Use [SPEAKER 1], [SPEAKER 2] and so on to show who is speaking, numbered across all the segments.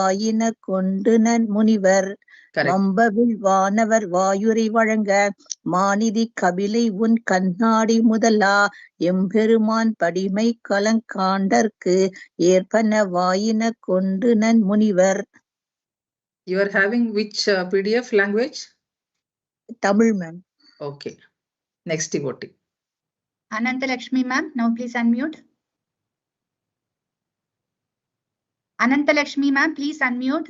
[SPEAKER 1] ஆயின கொண்டு நன் முனிவர் வம்பவில் வானவர் வாயுரை வழங்க மாநிதி கபிலை உன் கண்ணாடி முதலா எம்பெருமான் படிமை கலங்காண்டற்கு ஏற்பன வாயின கொண்டு நன் முனிவர்.
[SPEAKER 2] You are having which PDF language?
[SPEAKER 1] Tamil, ma'am.
[SPEAKER 2] Okay. Next devotee.
[SPEAKER 3] Ananta Lakshmi, ma'am. Now please unmute. Ananta Lakshmi, ma'am, please unmute.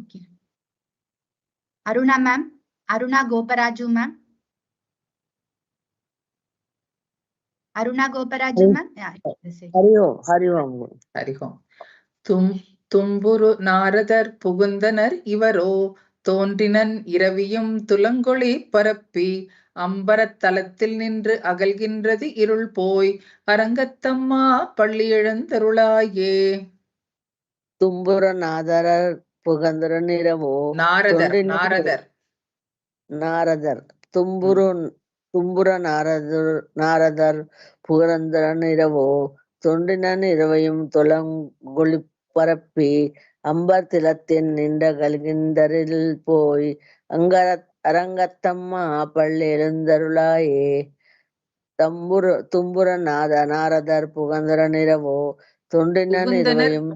[SPEAKER 3] Okay. Aruna, ma'am. Aruna Goparaju, ma'am. Aruna Goparaju, ma'am. Yeah.
[SPEAKER 2] Hari Om. Tumburu நாரதர் புகுந்தனர் இவரோ தோன்றினன் இரவியும் துலங்கொளி பரப்பி அம்பரத்தலத்தில் நின்று அகல்கின்றது இருள் போய் அரங்கத்தம்மா பள்ளி எழுந்தருளாயே.
[SPEAKER 4] தும்புர நாரதர் புகந்தரன் இரவோ நாரதர் தும்புர நாரதர் புகந்தரன் இரவோ தொண்டினன் இரவையும் துலங்கொளி பரப்பி amber திலத்தின் நின்ற கல்கின்றரில் போய் அரங்கத்தம்மா பள்ளி எழுந்தருளாயே. தும்புர நாரதர் புகந்தரன் இரவோ தொண்டினன் இரவையும்.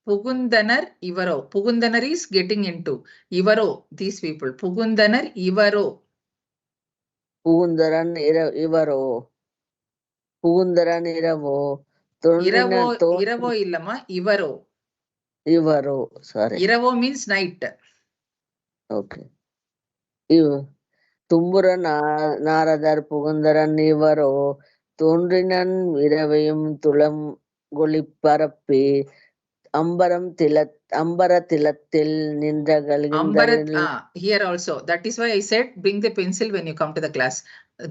[SPEAKER 2] புகுந்தனர் இவரோ. புகுந்தனர் is getting into. இவரோ, these people. புகுந்தனர் இவரோ.
[SPEAKER 4] புகுந்தரன் இவரோ. புகுந்தரன் இரவோ.
[SPEAKER 2] இரவோ இல்லம்மா, இவரோ.
[SPEAKER 4] இவரோ, சாரி.
[SPEAKER 2] இரவோ means night.
[SPEAKER 4] Okay. தும்புர நாரதர் புகுந்தரன் இவரோ தோன்றினன் இரவையும் துலங்கொளி பரப்பி அம்பரத்திலத்தில் நின்ற
[SPEAKER 2] Here also, that is why I said bring the pencil when you come to the class.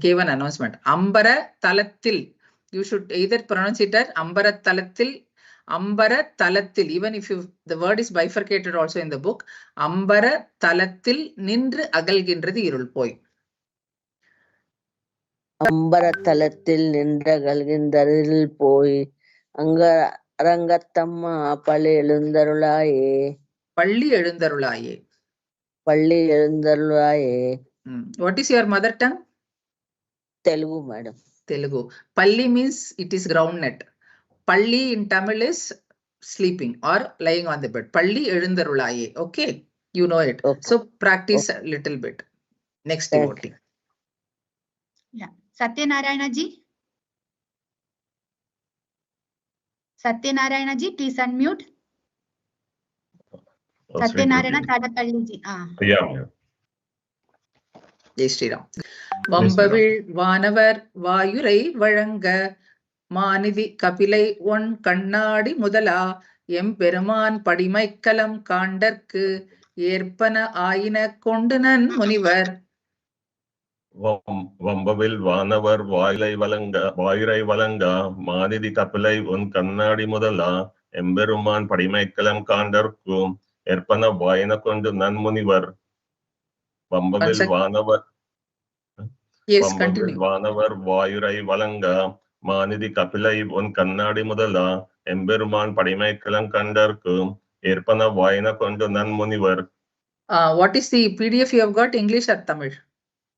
[SPEAKER 2] Gave an announcement. Ambara talatil. You should either pronounce it as ambara talatil, even if the word is bifurcated also in the book. Ambara talatil nindru agalgindrathu irul poi.
[SPEAKER 4] அம்பரத்தலத்தில் நின்ற கல்கின்றரில் போய் அரங்கத்தம்மா பள்ளி எழுந்தருளாயே.
[SPEAKER 2] பள்ளி எழுந்தருளாயே.
[SPEAKER 4] பள்ளி எழுந்தருளாயே.
[SPEAKER 2] What is your mother tongue?
[SPEAKER 4] Telugu, madam.
[SPEAKER 2] Telugu. Palli means it is groundnut. Palli in Tamil is sleeping or lying on the bed. Palli எழுந்தருளாயே. Okay, you know it. Okay. So practice a little bit. Next devotee.
[SPEAKER 3] Yeah, Satyanarayana ji. Satyanarayana ji, please unmute. Satyanarayana Kadapalli ji.
[SPEAKER 5] Yeah.
[SPEAKER 2] Jai Shri Ram. வம்பவில் வானவர் வாயுரை வழங்க மாநிதி கபிலை one கண்ணாடி முதலா எம்பெருமான் படிமைக்கலம் காண்டற்கு ஏற்பன ஆயின கொண்டு நன் முனிவர்.
[SPEAKER 5] வம்பவில் வானவர் வாயுரை வழங்க மாநிதி கபிலை உன் கண்ணாடி முதலா எம்பெருமான் படிமைக்கலம் காண்டற்கு ஏற்பன வாயின கொண்டு நன் முனிவர். வம்பவில் வானவர் வாயுரை வழங்க மாநிதி கபிலை உன் கண்ணாடி முதலா எம்பெருமான் படிமைக்கலம் கண்டற்கு ஏற்பன வாயின கொண்டு நன் முனிவர்.
[SPEAKER 2] What is the PDF you have got? English or Tamil?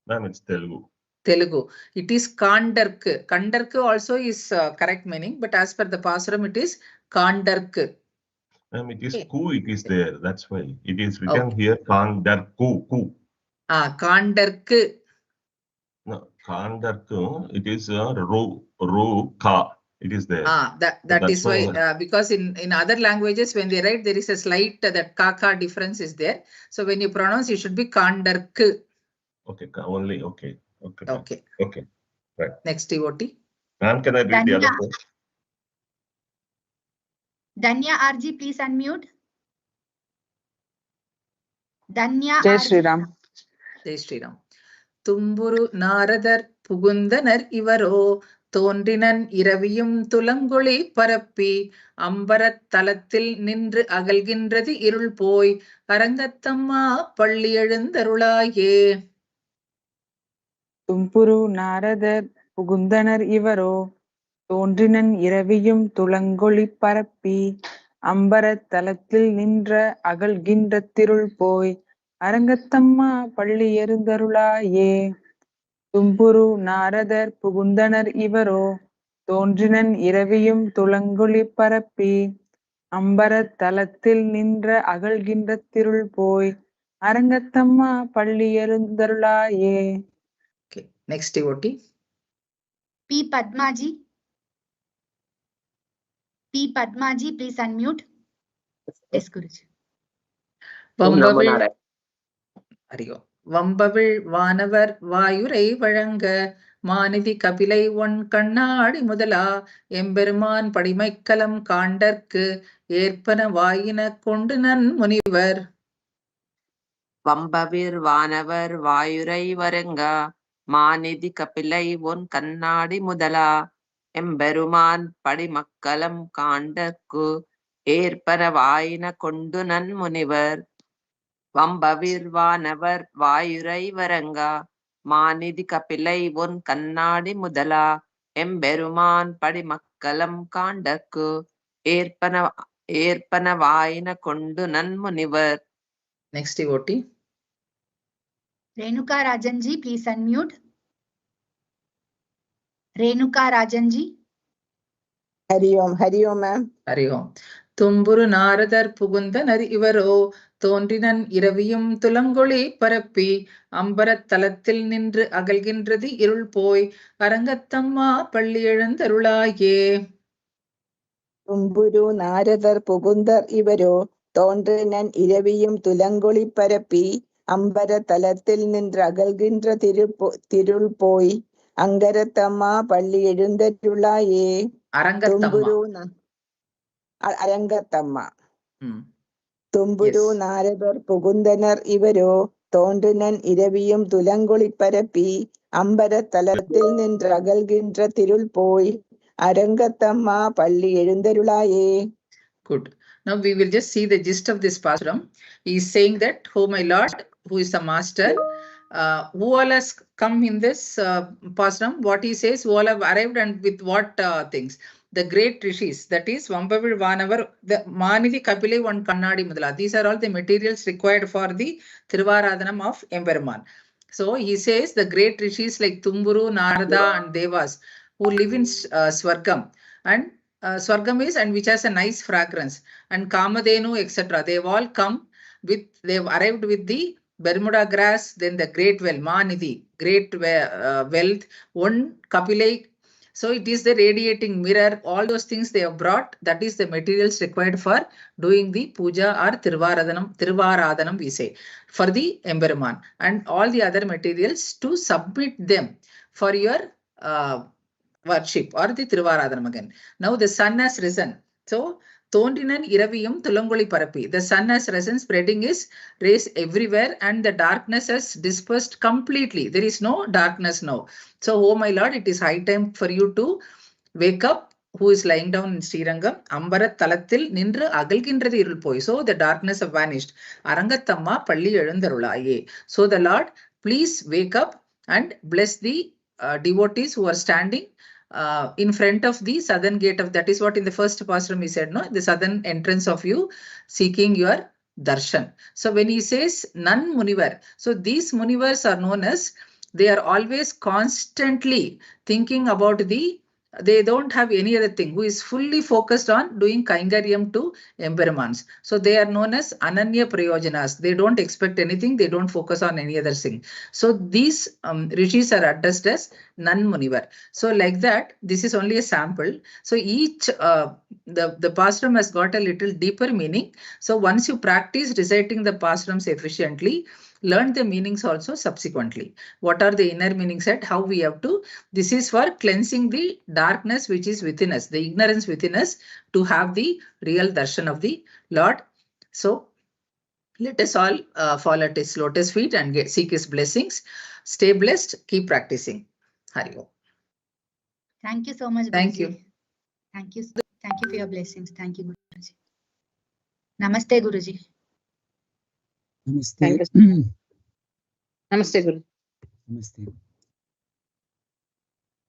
[SPEAKER 5] Ma'am, it's Telugu.
[SPEAKER 2] Telugu. It is Kandarku. Kandarku also is correct meaning, but as per the pasuram it is Kandarku.
[SPEAKER 5] Ma'am, it is ku, it is there. That's why it is written here Kandarku.
[SPEAKER 2] Kandarku.
[SPEAKER 5] No, Kandarku. It is ru ka. It is there.
[SPEAKER 2] That is why because in other languages when they write there is a slight that ka difference is there. So when you pronounce it should be Kandarku.
[SPEAKER 5] Okay, only okay. Right.
[SPEAKER 2] Next devotee.
[SPEAKER 5] Ma'am, can I read the other one?
[SPEAKER 3] Danya RG, please unmute. Danya.
[SPEAKER 6] Jai Shri Ram.
[SPEAKER 2] Jai Shri Ram. Tumburu நாரதர் புகுந்தனர் இவரோ தோன்றினன் இரவியும் துலங்கொளி பரப்பி அம்பரத்தலத்தில் நின்று அகல்கின்றது இருள் போய் அரங்கத்தம்மா பள்ளி எழுந்தருளாயே.
[SPEAKER 6] தும்புரு நாரதர் புகுந்தனர் இவரோ தோன்றினன் இரவியும் துளங்கொளி பரப்பி அம்பரத் தலத்தில் நின்ற அகல்கின்ற திருள் போய் அரங்கத்தம்மா பள்ளி எழுந்தருளாயே. தும்புரு நாரதர் புகுந்தனர் இவரோ தோன்றினன் இரவியும் துளங்கொளி பரப்பி அம்பரத் தலத்தில் நின்ற அகல்கின்ற திருள் போய் அரங்கத்தம்மா பள்ளி எழுந்தருளாயே.
[SPEAKER 2] Okay, next devotee.
[SPEAKER 3] P. Padmaji. P. Padmaji, please unmute. Yes, Guruji.
[SPEAKER 2] வம்பவிழ் வானவர் வாயுரை வழங்க மாநிதி கபிலை ஒன் கண்ணாடி முதலா எம்பெருமான் படிமைக்கலம் காண்டற்கு ஏற்பன வாயின கொண்டு நன் முனிவர்.
[SPEAKER 7] வம்பவிர் வானவர் வாயுரை வரங்க மாநிதி கபிலை ஒன் கண்ணாடி முதலா எம்பெருமான் படிமக்கலம் காண்டற்கு ஏற்பன வாயின கொண்டு நன் முனிவர். வம்பவிர் வானவர் வாயுரை வரங்க மாநிதி கபிலை ஒன் கண்ணாடி முதலா எம்பெருமான் படிமக்கலம் காண்டற்கு ஏற்பன வாயின கொண்டு நன் முனிவர்.
[SPEAKER 2] Next devotee.
[SPEAKER 3] Renuka Rajanji, please unmute. Renuka Rajanji.
[SPEAKER 1] Hari Om ma'am.
[SPEAKER 2] Hari Om. Tumburu நாரதர் புகுந்தனர் இவரோ தோன்றினன் இரவியும் துலங்கொளி பரப்பி அம்பரத் தலத்தில் நின்று அகல்கின்றது இருள் போய் அரங்கத்தம்மா பள்ளி எழுந்தருளாயே.
[SPEAKER 1] தும்புரு நாரதர் புகுந்தர் இவரோ தோன்றினன் இரவியும் துலங்கொளி பரப்பி அம்பர தலத்தில் நின்று அகல்கின்ற திருள் போய் அங்கரத்தம்மா பள்ளி எழுந்தருளாயே. அரங்கத்தம்மா. தும்புரு நாரதர் புகுந்தனர் இவரோ தோன்றினன் இரவியும் துலங்கொளி பரப்பி அம்பர தலத்தில் நின்று அகல்கின்ற திருள் போய் அரங்கத்தம்மா பள்ளி எழுந்தருளாயே.
[SPEAKER 2] Good. Now we will just see the gist of this pasuram. He is saying that, "Oh my Lord, who is the master, who all has come in this pasuram?" What he says, who all have arrived and with what things? The great rishis, that is Vambavil Vanavar, the Manidi Kapile and Kannadi Mudala. These are all the materials required for the Thiruvaradhanam of Emperman. So he says the great rishis like Tumburu, Narada and Devas who live in Swargam, and Swargam is and which has a nice fragrance, and Kamadenu etc. They've all come with, they've arrived with the Bermuda grass, then the great well, Manidhi, great wealth, one Kapilai. So it is the radiating mirror, all those things they have brought. That is the materials required for doing the puja or Thiruvaradhanam we say, for the Emperman, and all the other materials to submit them for your worship or the Thiruvaradhanam again. Now the sun has risen. So Thondinan Iraviyum Tulangoli Parapi. The sun has risen, spreading his rays everywhere, and the darkness has dispersed completely. There is no darkness now. So, oh my Lord, it is high time for you to wake up, who is lying down in Srirangam. Ambarat Talatil Nindra Agalkindra Irul Poi. So the darkness have vanished. Arangathamma Palli Elundarulaye. So the Lord, please wake up and bless the devotees who are standing in front of the southern gate of, that is what in the first pasuram he said, no, the southern entrance of you seeking your darshan. So when he says nan munivar, so these munivars are known as, they are always constantly thinking about the, they don't have any other thing, who is fully focused on doing kaingaryam to Empermans. So they are known as ananya prayojanas. They don't expect anything, they don't focus on any other thing. So these rishis are addressed as nan munivar. So like that, this is only a sample. So each the pasuram has got a little deeper meaning. So once you practice reciting the pasurams efficiently, learn the meanings also subsequently. What are the inner meanings and how we have to, this is for cleansing the darkness which is within us, the ignorance within us, to have the real darshan of the Lord. So let us all fall at his lotus feet and seek his blessings. Stay blessed, keep practicing. Hari Om.
[SPEAKER 3] Thank you so much,
[SPEAKER 2] Thank
[SPEAKER 3] Guruji.
[SPEAKER 2] you.
[SPEAKER 3] Thank you for your blessings. Thank you, Guruji. Namaste, Guruji.
[SPEAKER 8] Namaste.
[SPEAKER 2] Namaste, Guru.
[SPEAKER 8] Namaste.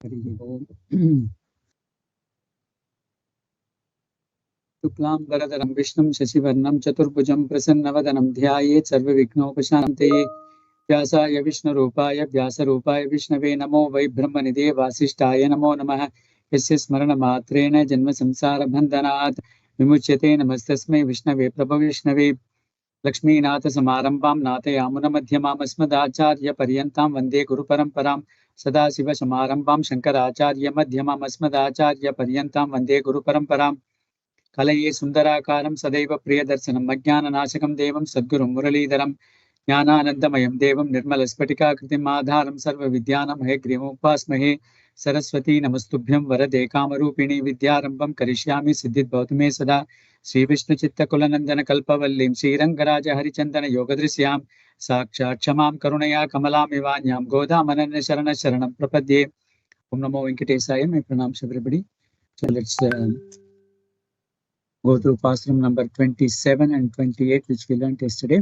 [SPEAKER 8] Hari Om. शुक्लांबरधरं विष्णुं शशिवर्णं चतुर्भुजं प्रसन्नवदनं ध्यायेत् सर्वविघ्नोपशान्तये। व्यासाय विष्णुरूपाय व्यासरूपाय विष्णवे नमो वै ब्रह्मनिधे वासिष्ठाय नमो नमः। यस्य स्मरणमात्रेण जन्मसंसारबन्धनात् विमुच्यते। नमस्तस्मै विष्णवे प्रभविष्णवे। लक्ष्मीनाथसमारम्भां नाथयामुनमध्यमामस्मदाचार्यपर्यन्तां वन्दे गुरुपरम्परां। सदाशिवसमारम्भां शङ्कराचार्यमध्यमामस्मदाचार्यपर्यन्तां वन्दे गुरुपरम्पराम्। कलये सुन्दराकारं सदैव प्रियदर्शनम् अज्ञाननाशकं देवं सद्गुरुं मुरलीधरं ज्ञानानन्दमयं देवं निर्मलस्फटिकाकृतिम् आधारं सर्वविद्यानां हयग्रीवमुपास्महे। सरस्वती नमस्तुभ्यं वरदे कामरूपिणी विद्यारम्भं करिष्यामि सिद्धिर्भवतु मे सदा। श्रीविष्णुचित्तकुलनन्दन कल्पवल्लीं श्रीरङ्गराज हरिचन्दन योगदृश्यां साक्षात् क्षमां करुणया कमलामिवान्यां गोदामनन्यशरणं प्रपद्ये। ओम नमो वेंकटेशाय। My pranams everybody. So let's go to pasuram number 27 and 28, which we learned yesterday.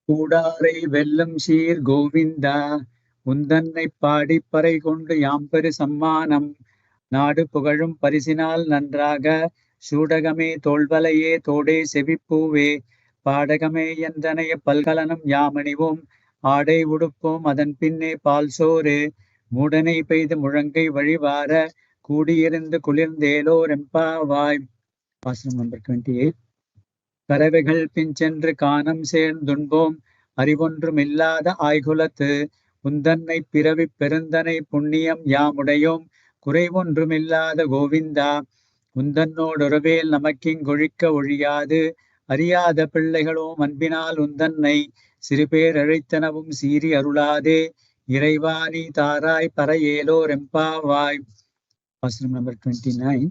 [SPEAKER 8] கூடாரை வெல்லம் சீர் கோவிந்தா உந்தன்னை பாடி பறை கொண்டு யாம்பெரு சம்மானம் நாடு புகழும் பரிசினால் நன்றாக சூடகமே தோள்வலையே தோடே செவிப்பூவே பாடகமே என்றனைய பல்கலனும் யாமணிவோம் ஆடை உடுப்போம் அதன் பின்னே பால் சோறு மூடனை பெய்து முழங்கை வழிவார கூடியிருந்து குளிர்ந்தேலோர் எம்பாவாய். பாசுரம் நம்பர் 28. கறவைகள் பின்சென்று காணம் சேர்ந்துண்போம் அறிவொன்றும் இல்லாத ஆய்குலத்து உந்தன்னை பிறவி பெருந்தனை புண்ணியம் யாமுடையோம் குறைவொன்றுமில்லாத கோவிந்தா உந்தன்னோடொருவேல் நமக்கிங்கொழிக்க ஒழியாது அறியாத பிள்ளைகளோ அன்பினால் உந்தன்னை சிறுபேர் அழைத்தனவும் சீறி அருளாதே இறைவாணி தாராய் பறையேலோர் எம்பாவாய். பாசுரம் நம்பர் 29.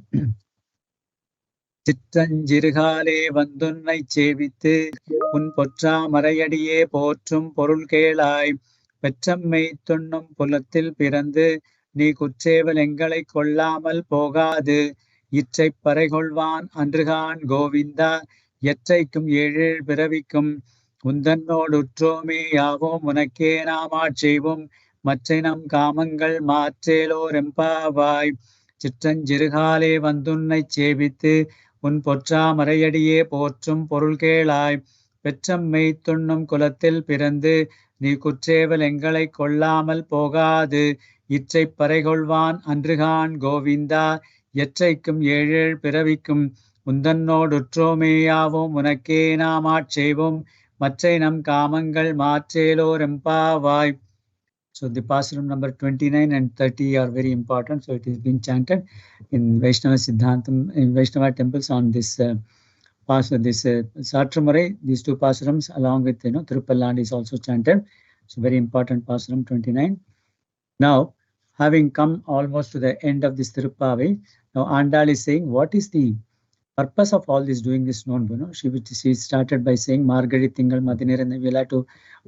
[SPEAKER 8] சிற்றஞ்சிறுகாலே வந்துன்னை சேவித்து உன் பொற்றா மறையடியே போற்றும் பொருள் கேளாய் பெற்றம்மை துண்ணும் புலத்தில் பிறந்து நீ குற்றேவல் எங்களை கொள்ளாமல் போகாது இற்றை பறைகொள்வான் அன்றுகான் கோவிந்தா எற்றைக்கும் ஏழேழ் பிறவிக்கும் உந்தன்னோடு உற்றோமே யாவோம் உனக்கே நாம் ஆட்செய்வோம் மற்றை நம் காமங்கள் மாற்றேலோர் எம்பாவாய். சிற்றஞ்சிறுகாலே வந்துன்னை சேவித்து உன் பொற்றா மறையடியே போற்றும் பொருள் கேளாய் பெற்றம்மை துண்ணும் குலத்தில் பிறந்து நீ குற்றேவல் எங்களை கொள்ளாமல் போகாது இற்றை பறைகொள்வான் அன்றுகான் கோவிந்தா எற்றைக்கும் ஏழேழ் பிறவிக்கும் உந்தன்னோடுற்றோமேயாவோம் உனக்கே நாம் ஆட்செய்வோம் மற்றை நம் காமங்கள் மாற்றேலோர் எம்பாவாய். So the pasuram number 29 and 30 are very important. So it is being chanted in Vaishnava Siddhantam, in Vaishnava temples on this Satramarai. These two pasurams along with Thiruppalland is also chanted. So very important pasuram 29. Now, having come almost to the end of this Thiruppavai, now Andal is saying what is the purpose of all this doing this nonbu. She started by saying Margari Tingal Madinir and we'll have to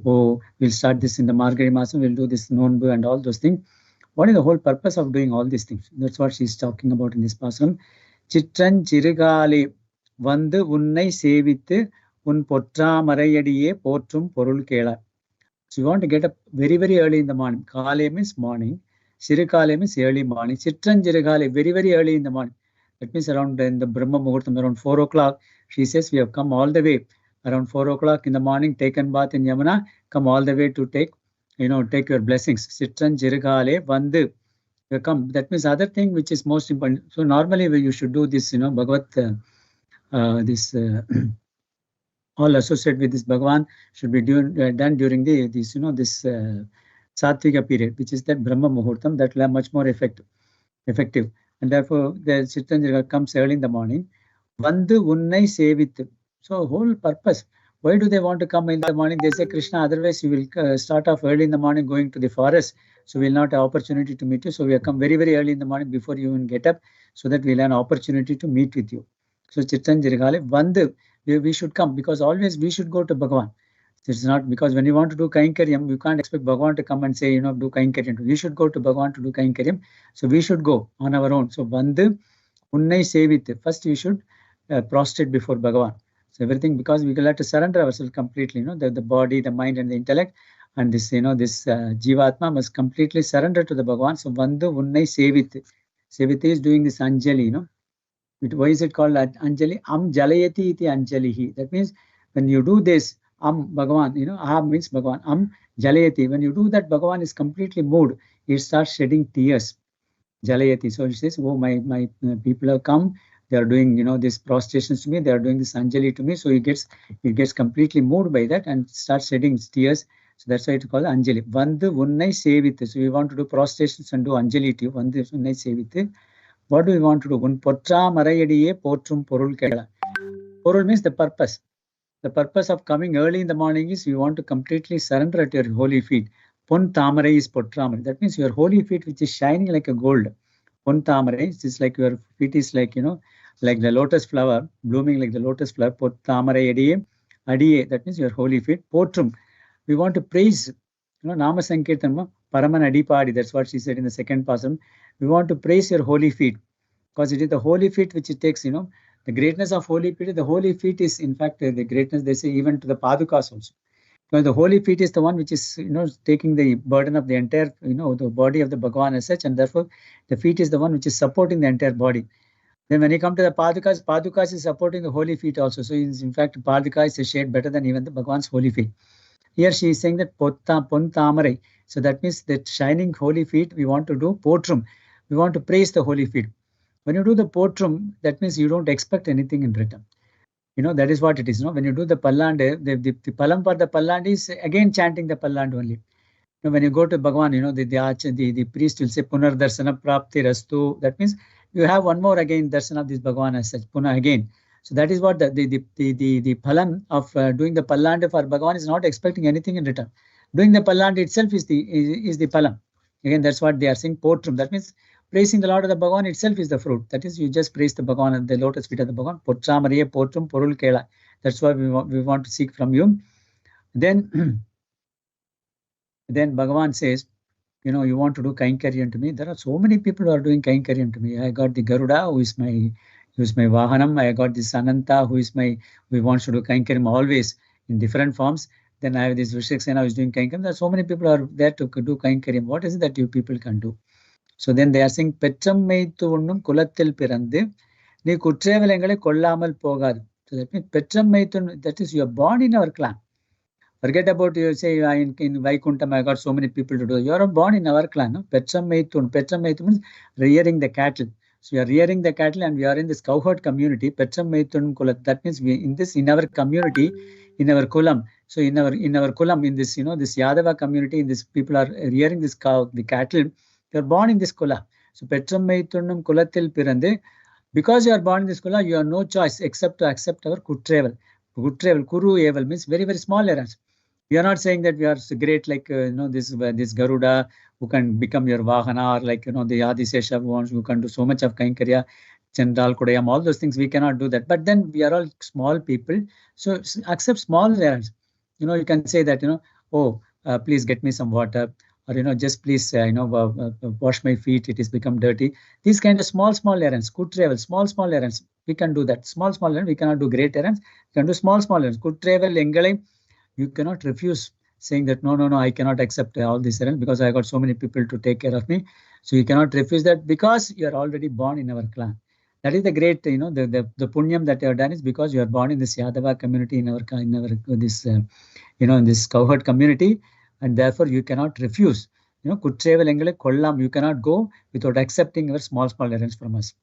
[SPEAKER 8] we'll start this in the Margari Masam, we'll do this nonbu and all those things. What is the whole purpose of doing all these things? That's what she's talking about in this pasuram. Chitran Chirigale Vandu Unnai Sevithu Un Potra Marayadiye Potrum Porul Kela. So you want to get up very, very early in the morning. Kale means morning. Sirikale means early morning. Chitran Chirigale very, very early in the morning. That means around in the Brahma Muhurtam, around 4 o'clock, she says we have come all the way. Around 4 o'clock in the morning, taken bath in Yamuna, come all the way to take your blessings. Sitran Jirigale Vandu. You come. That means other thing which is most important. So normally you should do this, Bhagavat, all associated with this Bhagavan should be done during this Satvika period, which is that Brahma Muhurtam, that will have much more effective. And therefore, the Chitranjira comes early in the morning. Vandu Unnai Sevithu. So, whole purpose. Why do they want to come in the morning? They say, Krishna, otherwise you will start off early in the morning going to the forest. So, we will not have opportunity to meet you. So, we have come very, very early in the morning before you even get up so that we will have an opportunity to meet with you. So, Chitranjirigale, Vandu, we should come because always we should go to Bhagavan. It's not because when you want to do Kainkaryam, you can't expect Bhagavan to come and say, do Kainkaryam. We should go to Bhagavan to do Kainkaryam. So we should go on our own. So Vandu Unnai Sevithu. First we should prostrate before Bhagavan. So everything, because we will have to surrender ourselves completely, the body, the mind and the intellect. And this, this Jivatma must completely surrender to the Bhagavan. So Vandu Unnai Sevithu. Sevithu is doing this Anjali, Why is it called Anjali? Jalayati iti Anjalihi. That means when you do this, Bhagavan, means Bhagavan, Jalayati. When you do that, Bhagavan is completely moved. He starts shedding tears. Jalayati. So he says, oh, my people have come. They are doing, these prostrations to me. They are doing this Anjali to me. So he gets completely moved by that and starts shedding tears. So that's why it's called Anjali. Vandu Unnai Sevithu. So we want to do prostrations and do Anjali to you. Vandu Unnai Sevithu. What do we want to do? Un potra marayadiye potrum porul kela. Porul means the purpose. The purpose of coming early in the morning is you want to completely surrender at your holy feet. Pon tamarai is potramari. That means your holy feet, which is shining like a gold. Pon tamarai is like your feet is like, like the lotus flower, blooming like the lotus flower. Pot tamarai adiye. Adiye, that means your holy feet. Potrum. We want to praise, Nama Sankirtanam, Paraman Adipadi. That's what she said in the second pasuram. We want to praise your holy feet because it is the holy feet which it takes, the greatness of holy feet. The holy feet is, in fact, the greatness, they say, even to the padukas also. Because the holy feet is the one which is, taking the burden of the entire, the body of the Bhagavan as such, and therefore the feet is the one which is supporting the entire body. Then when you come to the padukas is supporting the holy feet also. So in fact, padukka is a shade better than even the Bhagavan's holy feet. Here she is saying that pon tamarai. So that means that shining holy feet, we want to do potrum. We want to praise the holy feet. When you do the potrum, that means you don't expect anything in return. That is what it is. When you do the pallande, the palam for the pallande is again chanting the pallande only. When you go to Bhagavan, the priest will say Punar Darsana Prapti Rastu. That means you have one more again darsana of this Bhagavan as such, Puna again. So that is what the palam of doing the pallande for Bhagavan is not expecting anything in return. Doing the pallande itself is the palam. Again, that's what they are saying, potrum. That means praising the Lord of the Bhagavan itself is the fruit. That is, you just praise the Bhagavan and the lotus feet of the Bhagavan. Potramariye potrum porul kela. That's what we want to seek from you. Then Bhagavan says, you want to do Kainkariam to me. There are so many people who are doing Kainkariam to me. I got the Garuda, who is my Vahanam. I got this Ananta, who wants to do Kainkariam always in different forms. Then I have this Vishaksena who is doing Kainkariam. There are so many people who are there to do Kainkariam. What is it that you people can do? So then they are saying, Petram meithu unnum kulathil pirandu, nee kuttrevalengale kollamal pogadu. So that means Petram meithu, that is, you are born in our clan. Forget about you say in Vaikuntham, I got so many people to do. You are born in our clan. No? Petram meithu means rearing the cattle. So we are rearing the cattle and we are in this cowherd community. Petram meithun kulat. That means in our community, in our kulam. So in our kulam, in this, this Yadava community, in this people are rearing this cow, the cattle. You are born in this kula. So Petram meithunum kulatil pirande. Because you are born in this kula, you have no choice except to accept our kuttreval. Kuttreval, kuru eval means very, very small errands. We are not saying that we are so great like, this Garuda who can become your Vahana, or like, the Adisesha who can do so much of Kainkariya, Chandral Kodayam, all those things. We cannot do that. But then we are all small people. So accept small errands. You can say that, please get me some water, or, just please, wash my feet. It has become dirty. These kind of small errands, good travel, small errands. We can do that. Small errands. We cannot do great errands. We can do small errands. Good travel, Engalai. You cannot refuse saying that, no, I cannot accept all these errands because I got so many people to take care of me. So you cannot refuse that because you are already born in our clan. That is the great, the punyam that you have done is because you are born in this Yadava community, in this cowherd community, and therefore you cannot refuse. Kuttreval engale kollam, you cannot go without accepting your small errands from us.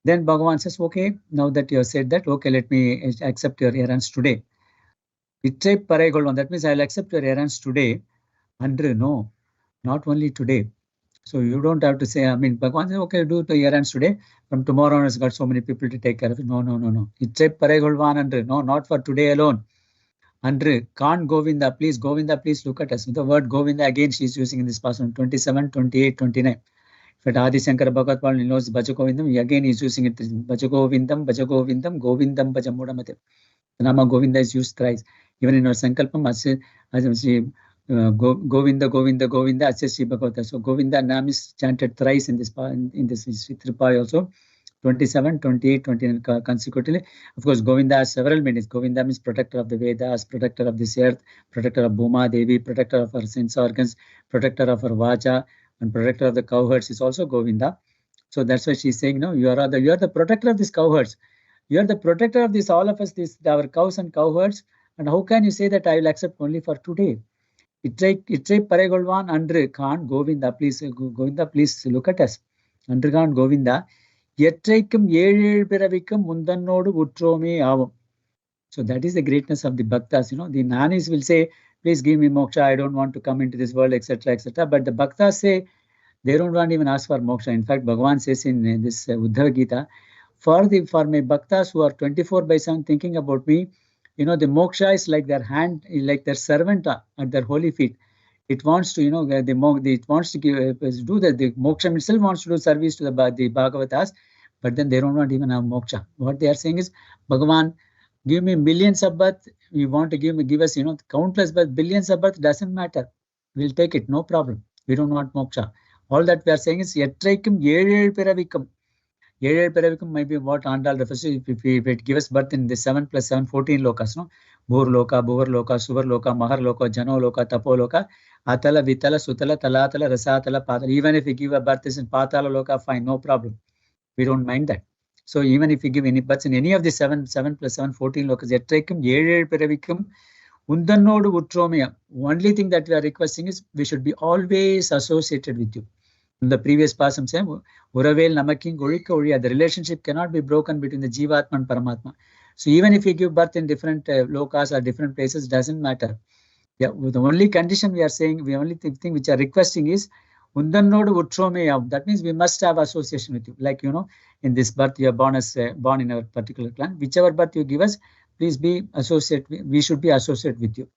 [SPEAKER 8] Then Bhagavan says, okay, now that you have said that, okay, let me accept your errands today. That means I'll accept your errands today. Andre, no, not only today. So you don't have to say, Bhagavan says, okay, do the errands today. From tomorrow on, it's got so many people to take care of it. No. No, not for today alone. Andre, can't Govinda, please look at us. The word Govinda again she's using in this passage 27, 28, 29. If Adi Shankara Bhagavad knows Bhajagovindam, again he's using it. Bhajagovindam, Govindam Bhajamudamate. The Nama Govinda is used thrice. Even in our Sankalpam, Govinda, Asya Bhagavata. So Govinda Nam is chanted thrice in this Thiruppavai also. 27, 28, 29 consecutively. Of course, Govinda has several meanings. Govinda means protector of the Vedas, protector of this earth, protector of Bhuma Devi, protector of our sense organs, protector of our Vacha, and protector of the cowherds is also Govinda. So that's why she's saying, no, you are the protector of these cowherds. You are the protector of this, all of us, our cows and cowherds. And how can you say that I will accept only for today? Itrai Paregolvan Andre Khan Govinda, please Govinda, please look at us. Andre Khan Govinda, Yetraikum Yel Piravikam Mundanodu Utrome Avam. So that is the greatness of the bhaktas. The nanis will say, please give me moksha, I don't want to come into this world, etc., etc. But the bhaktas say, they don't want even ask for moksha. In fact, Bhagavan says in this Uddhava Gita, for my bhaktas who are 24/7 thinking about me, the moksha is like their hand, like their servant at their holy feet. It wants to, it wants to do the moksha itself wants to do service to the Bhagavatas, but then they don't want even have moksha. What they are saying is, Bhagavan, give me millions of birth. You want to give us, countless birth, billions of birth, doesn't matter. We'll take it, no problem. We don't want moksha. All that we are saying is, Yatraikum Yel Piravikam. Yel Piravikam might be what Andal refers to if it gives us birth in the 7 + 7, 14 lokas, no? Bhur Loka, Bhuvar Loka, Suvar Loka, Mahar Loka, Jano Loka, Tapo Loka, Atala, Vitala, Sutala, Talatala, Rasatala, Patala. Even if we give a birth is in Patala Loka, fine, no problem. We don't mind that. So even if we give any births in any of the 7 + 7, 14 lokas, Yatraikum Yel Piravikam, Undanodu Utromya. Only thing that we are requesting is we should be always associated with you. In the previous pasam saying, Uravel Namaking Gorika Uriya, the relationship cannot be broken between the Jivatma and Paramatma. So even if we give birth in different lokas or different places, doesn't matter. Yeah, the only condition we are saying, the only thing which we are requesting is Undanodu Utromya. That means we must have association with you. Like, in this birth, you are born in a particular clan. Whichever birth you give us, please be associated. We should be associated with you.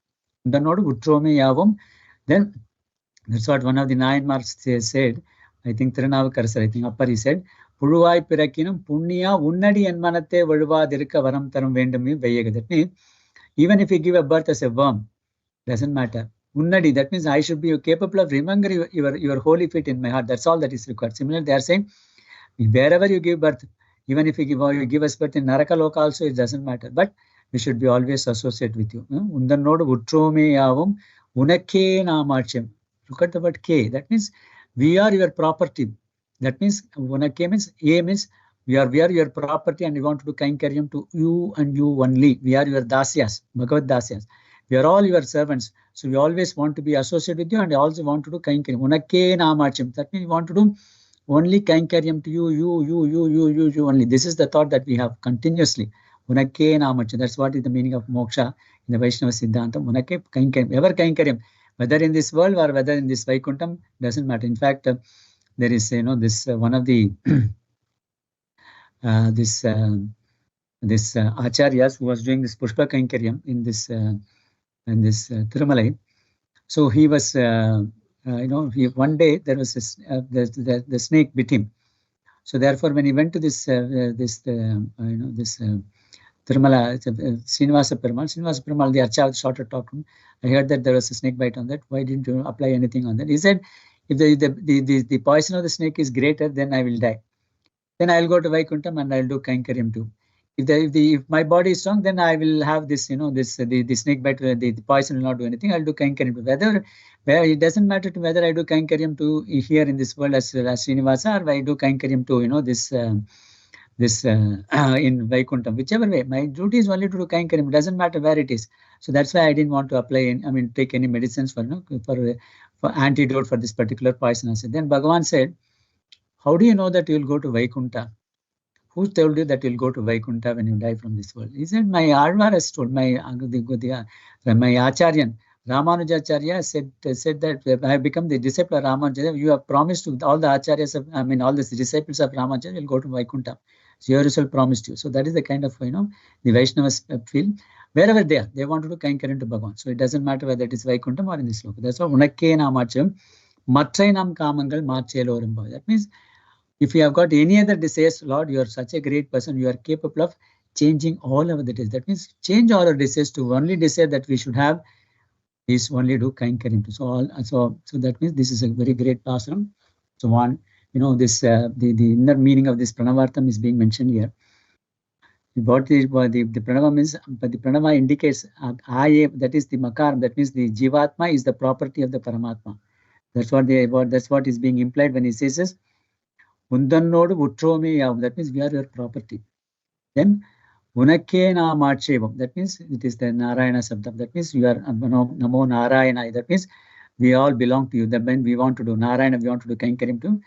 [SPEAKER 8] Undanodu Utromyavam. Then that's what one of the Nayanmars said. I think Tirunavakar sir, I think Appar he said, Puruvai Pirakinum Punya Unnadi Enmanate Vaduva Dirka Varam Taram Vendami Vayega. That means even if you give a birth as a worm, doesn't matter. Unnadi, that means I should be capable of remembering your holy feet in my heart. That's all that is required. Similarly, they are saying, wherever you give birth, even if you give us birth in Naraka Loka also, it doesn't matter. But we should be always associated with you. Undanodu Utrome Yavam Unake Namachem. Look at the word K. That means we are your property. That means Unake means A means we are your property and we want to do Kainkariam to you and you only. We are your Dasyas, Bhagavad Dasyas. We are all your servants. So we always want to be associated with you and also want to do Kainkariam. Unake Namachem. That means we want to do only Kainkariam to you only. This is the thought that we have continuously. Unake Namachem. That's what is the meaning of moksha in the Vaishnava Siddhantam. Unake Kainkariam. Ever Kainkariam. Whether in this world or whether in this Vaikuntham, doesn't matter. In fact, there is, this one of the this acharyas who was doing this Pushpa Kainkariam in this Tirumalai. So he was, one day there was the snake bit him. So therefore, when he went to this Tirumala, Srinivasa Perumal, the Archa started talking. I heard that there was a snake bite on that. Why didn't you apply anything on that? He said, if the poison of the snake is greater, then I will die. Then I'll go to Vaikuntham and I'll do Kainkariam too. If my body is strong, then I will have this, the snake bite, the poison will not do anything. I'll do Kainkariam. Where it doesn't matter to whether I do Kainkariam to here in this world as Srinivasa or I do Kainkariam to, this in Vaikuntham, whichever way. My duty is only to do Kainkariam. It doesn't matter where it is. So that's why I didn't want to apply, take any medicines for antidote for this particular poison. Then Bhagavan said, how do you know that you will go to Vaikunta? Who told you that you will go to Vaikunta when you die from this world? He said, my Alvar has told, my Acharyan, Ramanujacharya said that I have become the disciple of Ramanujacharya. You have promised to all the Acharyas, all the disciples of Ramanujacharya will go to Vaikunta. So your yourself promised you. So that is the kind of, the Vaishnavas feel. Wherever they are, they want to do Kainkariam to Bhagavan. So it doesn't matter whether it is Vaikuntham or in this loka. That's why Unakke Namacham, Matrainam Kamangal Marcheloram. That means if you have got any other desires, Lord, you are such a great person, you are capable of changing all our desires. That means change all our desires to only desire that we should have is only do Kainkariam. So that means this is a very great pasuram. So one, this the inner meaning of this Pranavartam is being mentioned here. What the Pranava means, but the Pranava indicates that is the Makar, that means the Jivatma is the property of the Paramatma. That's what is being implied when he says Undannodu Utromeyam, that means we are your property. Then Unakke Namachevam, that means it is the Narayana Sabdam. That means you are Namo Narayana. That means we all belong to you. That means we want to do Narayana, we want to do Kankarim to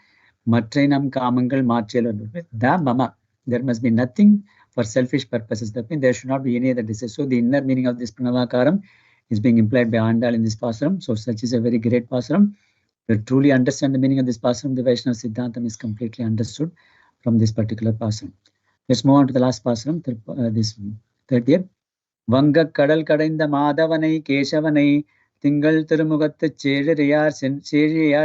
[SPEAKER 8] Matrenam Kamangal Marchelo. Da Mama. There must be nothing for selfish purposes. That means there should not be any other desire. So the inner meaning of this Pranavakaram is being implied by Andal in this pasuram. So such is a very great pasuram. To truly understand the meaning of this pasuram, the Vaishnava Siddhantam is completely understood from this particular pasuram. Let's move on to the last pasuram, this 30th. Vanga Kadal Kadainda Madhavanai Keshavanai Tingal Tirumugatha Chediyar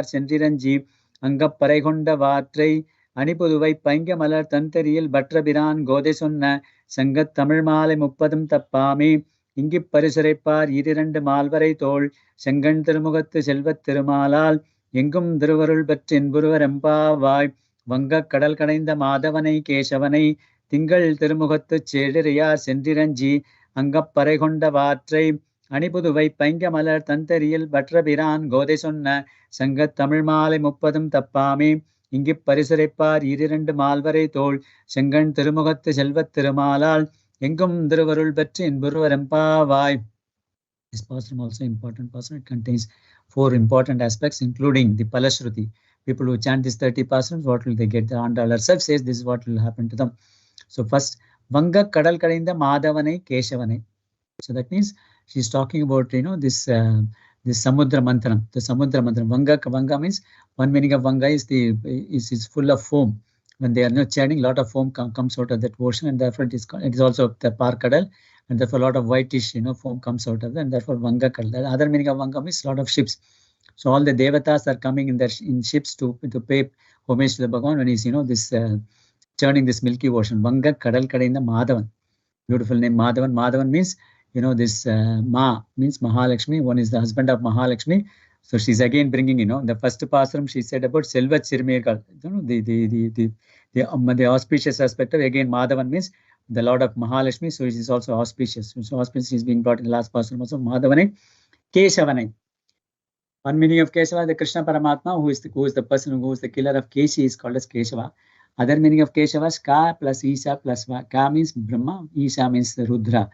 [SPEAKER 8] Sentiranji Anga Paraikonda Vatrai Anipuduvai Paingamalar Tantariyil Batrabiran Godesonna Sangat Tamil Male Muppadam Tappami Ingi Parisarepar Yirirand Malvarai Tol Sangan Tirumugatha Selvat Tirumalal Engum Thiruvarul Patrin Buruvarempavai Vanga Kadal Kadainda Madhavanai Keshavanai Tingal Tirumugatha Chediyar Sentiranji Anga Paraikonda Vatrai Anipuduvai Paingamalar Tantariyil Batrabiran Godesonna Sangat Tamil Male Muppadam Tappami Ingi Parisarepar Yirirand Malvarai Tol Sangan Tirumugatha Selvat Tirumalal Engum Thiruvarul Patrin Buruvarempavai. This pasuram also important pasuram. It contains 4 important aspects, including the Palashruti. People who chant these 30 pasurams, what will they get? The Andal herself says this is what will happen to them. So first, Vanga Kadal Kadainda Madhavanai Keshavanai. So that means she's talking about, this Samudra Manthanam. The Samudra Manthanam. Vanga means, one meaning of Vanga is full of foam. When they are not chanting, a lot of foam comes out of that ocean, and therefore it is also the Parkadal, and therefore a lot of whitish foam comes out of that, and therefore Vanga Kadal. The other meaning of Vanga means a lot of ships. So all the devatas are coming in ships to pay homage to the Bhagavan when he's churning this milky ocean. Vanga Kadal Kadainda Madhavan. Beautiful name Madhavan. Madhavan means this Ma means Mahalakshmi. One is the husband of Mahalakshmi. So she's again bringing, the first pasuram she said about Selvat Sirmekal, the auspicious aspect of, again, Madhavan means the Lord of Mahalakshmi. So it is also auspicious. So auspicious is being brought in the last pasuram also. Madhavanai, Keshavanai. One meaning of Keshava, the Krishna Paramatma, who is the person who is the killer of Keshi, is called as Keshava. Other meaning of Keshava is Ka plus Isha plus Va. Ka means Brahma, Isha means the Rudra.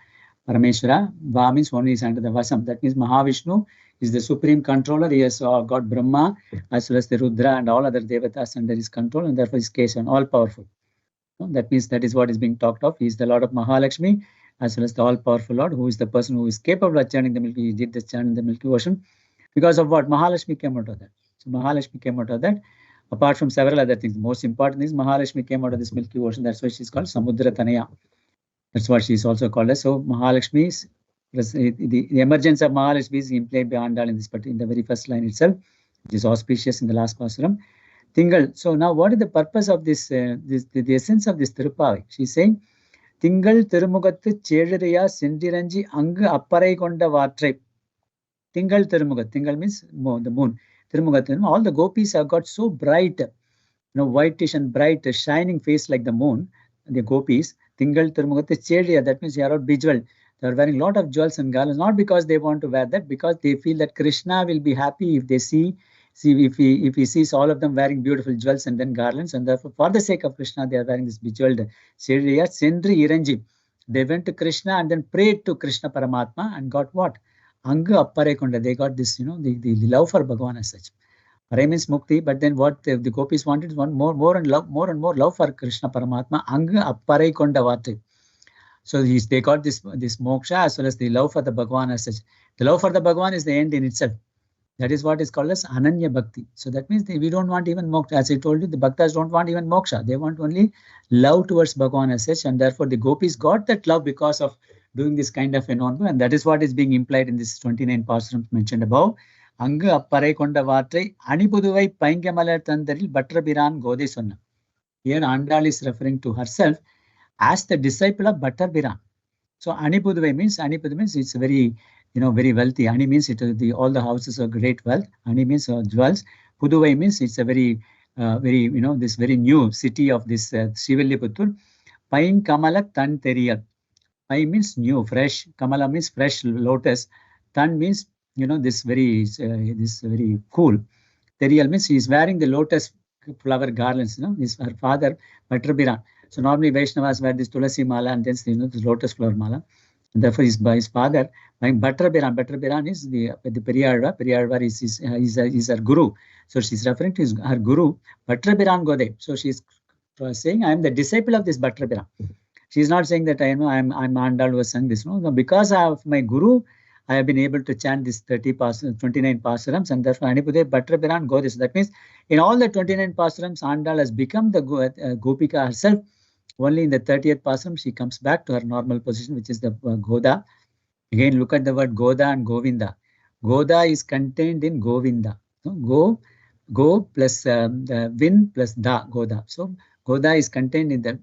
[SPEAKER 8] Parameshwara, Va means one is under the Vasam. That means Mahavishnu is the supreme controller. He has got Brahma as well as the Rudra and all other devatas under his control, and therefore is Keshavan, all powerful. That means that is what is being talked of. He is the Lord of Mahalakshmi as well as the all powerful Lord, who is the person who is capable of churning the milky. He did this churn in the Milky Ocean because of what? Mahalakshmi came out of that. So Mahalakshmi came out of that. Apart from several other things, the most important is Mahalakshmi came out of this Milky Ocean. That's why she's called Samudra Tanaya. That's what she is also called as. So Mahalakshmi is the emergence of Mahalakshmi is implied by Andal in this, but in the very first line itself, which is auspicious in the last pasuram. Tingal. So now, what is the purpose of this? The essence of this Thiruppavai? She's saying, Tingal Tirumugathu Chediyar Sentiranji Anga Apparai Konda Vatrai. Tingal Tirumugat. Tingal means the moon. Tirumugathu. All the gopis have got so bright, whitish and bright, shining face like the moon. The gopis. Tingal Tirumugathu Chediyar. That means they are all bejeweled. They are wearing a lot of jewels and garlands, not because they want to wear that, because they feel that Krishna will be happy if they see if he sees all of them wearing beautiful jewels and then garlands, and therefore for the sake of Krishna they are wearing this bejeweled Chediyar Sendri Iranji. They went to Krishna and then prayed to Krishna Paramatma and got what? Anga Appare Konda. They got this, the love for Bhagavan as such. Pare means mukti, but then what the gopis wanted is more and more love for Krishna Paramatma. Anga Appare Konda Vate. So they got this moksha as well as the love for the Bhagavan as such. The love for the Bhagavan is the end in itself. That is what is called as Ananya Bhakti. So that means we don't want even moksha. As I told you, the bhaktas don't want even moksha. They want only love towards Bhagavan as such. And therefore the gopis got that love because of doing this kind of phenomenon. And that is what is being implied in this 29 pasurams mentioned above. Anga Apparai Konda Vatrai Anipuduvai Paingamalar Tandaril Batrabiran Gode Sonna. Here Andal is referring to herself as the disciple of Batrabiran. So Anipuduvai means it's very, very wealthy. Ani means all the houses of great wealth. Ani means jewels. Puduvai means it's a very, this very new city of this Srivilliputturu. Pain Kamalak Tan Teriyal. Pai means new, fresh. Kamala means fresh lotus. Tan means, this very cool. Teriyal means he is wearing the lotus flower garlands, His her father, Bhattrabiran. So normally Vaishnavas wear this Tulasi Mala and then this lotus flower Mala. And therefore his father, Bhattrabiran is the Periyalvar is her guru. So she's referring to her guru, Bhattrabiran Gode. So she's saying, I am the disciple of this Bhattrabiran. She's not saying that I'm Andal who has sung this. No, because of my guru, I have been able to chant this 29 pasurams, and therefore Anipude Bhattrabiran Gode. So that means in all the 29 pasurams, Andal has become the Gopika herself. Only in the 30th pasuram, she comes back to her normal position, which is the Goda. Again, look at the word Goda and Govinda. Goda is contained in Govinda. So, go plus the Vin plus Da, Goda. So Goda is contained in the,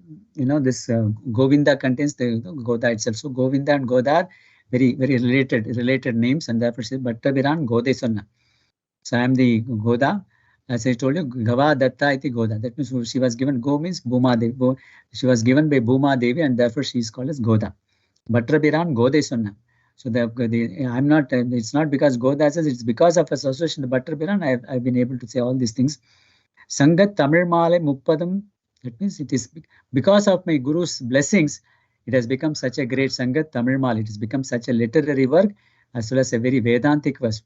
[SPEAKER 8] this Govinda contains the Goda itself. So Govinda and Goda are very, very related names, and therefore she says Bhattrabiran Gode Sonna. So I am the Goda. As I told you, Gava Datta iti Goda. That means she was given, Go means Bhuma Devi. She was given by Bhuma Devi, and therefore she is called as Goda. Bhattrabiran Gode Sonna. So I'm not, it's not because Goda says, it's because of association with Bhattrabiran, I've been able to say all these things. Sangat Tamil Male Muppadam. That means it is because of my Guru's blessings, it has become such a great Sangat Tamil Male. It has become such a literary work as well as a very Vedantic verse.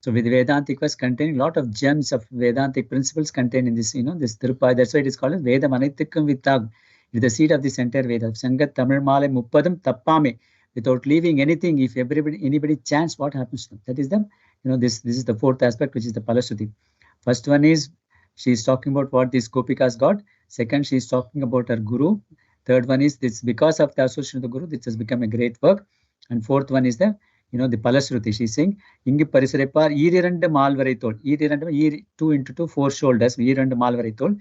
[SPEAKER 8] So with Vedantic verse containing a lot of gems of Vedantic principles contained in this, this Thiruppavai. That's why it is called as Veda Manithikam Vittag. It is the seed of this entire Veda. Sangat Tamil Male Muppadam Tappame. Without leaving anything, if anybody chants, what happens to them? That is the, this is the fourth aspect, which is the Palasuti. First one is, she is talking about what these Gopikas got. Second, she is talking about her Guru. Third one is, this because of the association of the Guru, this has become a great work. And fourth one is the, the Palasruti. She is saying, Ingi Parisarepar, Irirand Malvarai Tol. 2 into 2, 4 shoulders, Irirand Malvarai Tol.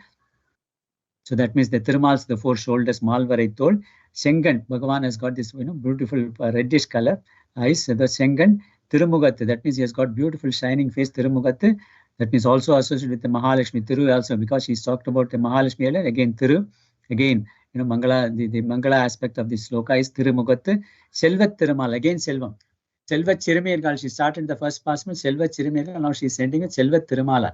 [SPEAKER 8] So that means the Thirumals, the 4 shoulders, Malvarai Tol. Sengan, Bhagavan has got this, beautiful reddish color eyes. The Sengan, Tirumugathu. That means he has got beautiful shining face, Tirumugathu. That means also associated with the Mahalakshmi, Thiru also, because she's talked about the Mahalakshmi earlier. Again, Thiru. Again, Mangala, the Mangala aspect of this sloka is Tirumugathu. Selvat Thirumal, again Selvam. Selvat Chirimirgal, she started in the first pasuram, Selvat Chirimirgal, now she's sending it Selvat Thirumala.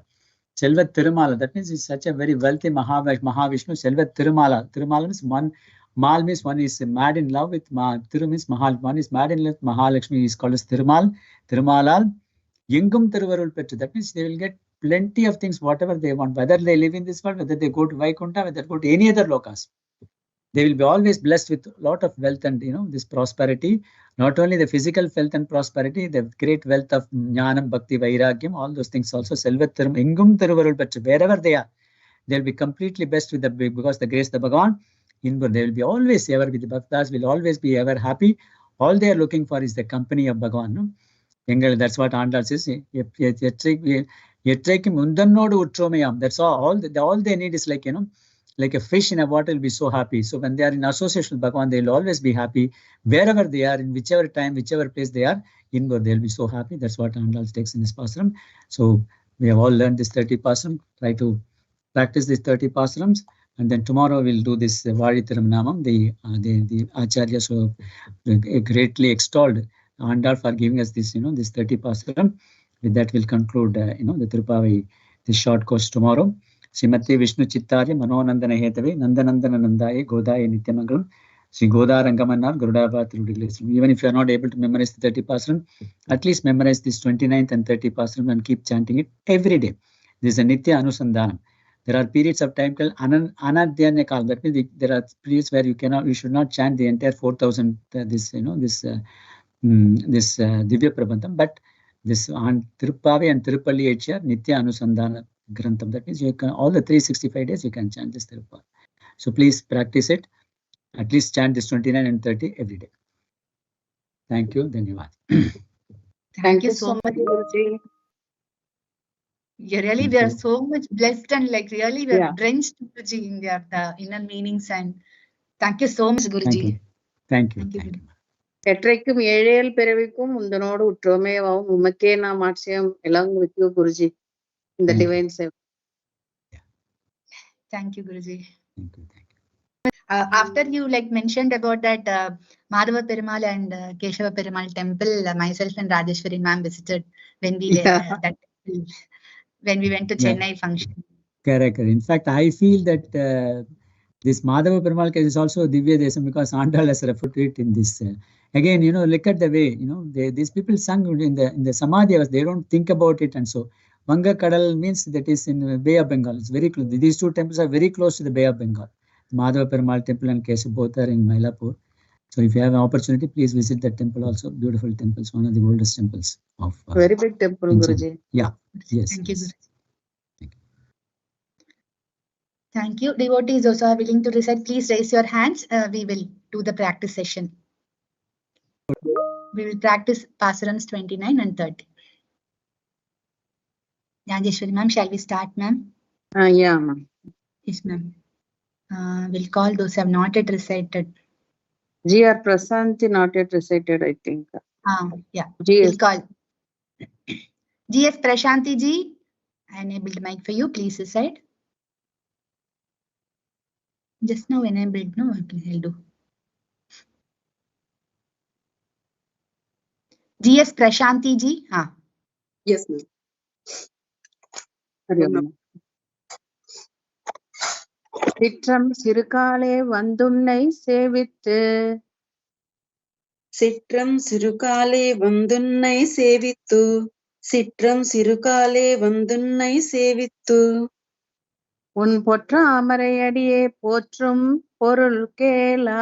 [SPEAKER 8] Selvat Thirumala, that means he's such a very wealthy Mahavishnu, Selvat Thirumala. Thirumala means one, Mal means one is mad in love with Thiru means Mahal. One is mad in love with Mahalakshmi, is called as Thirumal. Thirumalal, Yengum Thiruvarul Petru. That means they will get plenty of things, whatever they want, whether they live in this world, whether they go to Vaikuntha, whether they go to any other lokas. They will be always blessed with a lot of wealth and, this prosperity. Not only the physical wealth and prosperity, the great wealth of Jnanam, Bhakti, Vairagyam, all those things also. Selvat Thirum, Engum Thiruvarul Petru. Wherever they are, they will be completely blessed with because the grace of the Bhagavan. They will be always ever with the Bhaktas, will always be ever happy. All they are looking for is the company of Bhagavan. That's what Andal says. That's all they need is like a fish in a water will be so happy. So when they are in association with Bhagavan, they will always be happy. Wherever they are, in whichever time, whichever place they are, they'll be so happy. That's what Andal takes in this pasuram. So we have all learned this 30 pasuram. Try to practice these 30 pasurams. And then tomorrow we'll do this Vadithiram Namam, the Acharya so greatly extolled Andal for giving us this, this 30 pasuram. With that, we'll conclude, the Thiruppavai, this short course tomorrow. Srimati Vishnu Chittarya Manonandana Hetave Nandanandana Nandaye Godaya Nityamangalam Sri Goda Rangamanar Gurudava Thirudigalam. Even if you are not able to memorize the 30 pasuram, at least memorize this 29th and 30 pasuram and keep chanting it every day. This is a Nitya Anusandhanam. There are periods of time called Anadhyana Kal. That means there are periods where you should not chant the entire 4,000 this Divya Prabandham, but this Thiruppavai and Tirupalli HR Nitya Anusandhana Grantham. That means you can all the 365 days you can chant this Thiruppavai. So please practice it. At least chant this 29 and 30 every day. Thank you. Dhanyavad.
[SPEAKER 3] Thank you so much, Guruji. Really, we are so much blessed and really we are drenched, Guruji, in the inner meanings, and thank you so much, Guruji.
[SPEAKER 8] Thank you.
[SPEAKER 4] Etraikum Ariel Perivikum, Undanodu, Tromeo, Umakena, Martium, along with you, Guruji, in the divine self.
[SPEAKER 3] Thank you, Guruji. Thank you. After you mentioned about that Madhava Perumal and Keshava Perumal temple, myself and Rajeshwari ma'am visited when we when we went to Chennai function.
[SPEAKER 8] Correct. In fact, I feel that this Madhava Perumal case is also Divya Desam because Andal has referred to it in this. Again, look at the way, these people sung in the Samadhi, they don't think about it. And so Vanga Kadal means that is in Bay of Bengal. It's very close. These two temples are very close to the Bay of Bengal. Madhava Perumal temple and Kesha both are in Mylapore. So if you have an opportunity, please visit that temple also. Beautiful temples, one of the oldest temples of.
[SPEAKER 4] Very big temple, Guruji.
[SPEAKER 8] Yeah. Yes.
[SPEAKER 3] Thank you,
[SPEAKER 8] yes.
[SPEAKER 3] Guruji. Thank you. Devotees also are willing to recite. Please raise your hands. We will do the practice session. We will practice pasurams 29 and 30. Rajeshwari ma'am, shall we start, ma'am?
[SPEAKER 4] Yeah, ma'am.
[SPEAKER 3] Yes, ma'am. We'll call those who have not yet recited.
[SPEAKER 4] G.R. Prasanthi not yet recited, I think.
[SPEAKER 3] Yeah.
[SPEAKER 4] G.S.
[SPEAKER 3] We'll call. G.S. Prashanti ji, I enabled mic for you. Please recite. Just now enabled, no? I'll do. G.S. Prashanti ji.
[SPEAKER 9] Yes, ma'am.
[SPEAKER 4] சிற்றம் சிறுகாலே வந்துன்னை சேவித்து
[SPEAKER 9] சிற்றம் சிறுகாலே வந்துன்னை சேவித்து சிற்றம் சிறுகாலே வந்துன்னை சேவித்து
[SPEAKER 4] உன் பொற்றாமரை அடியே போற்றும் பொருள் கேளா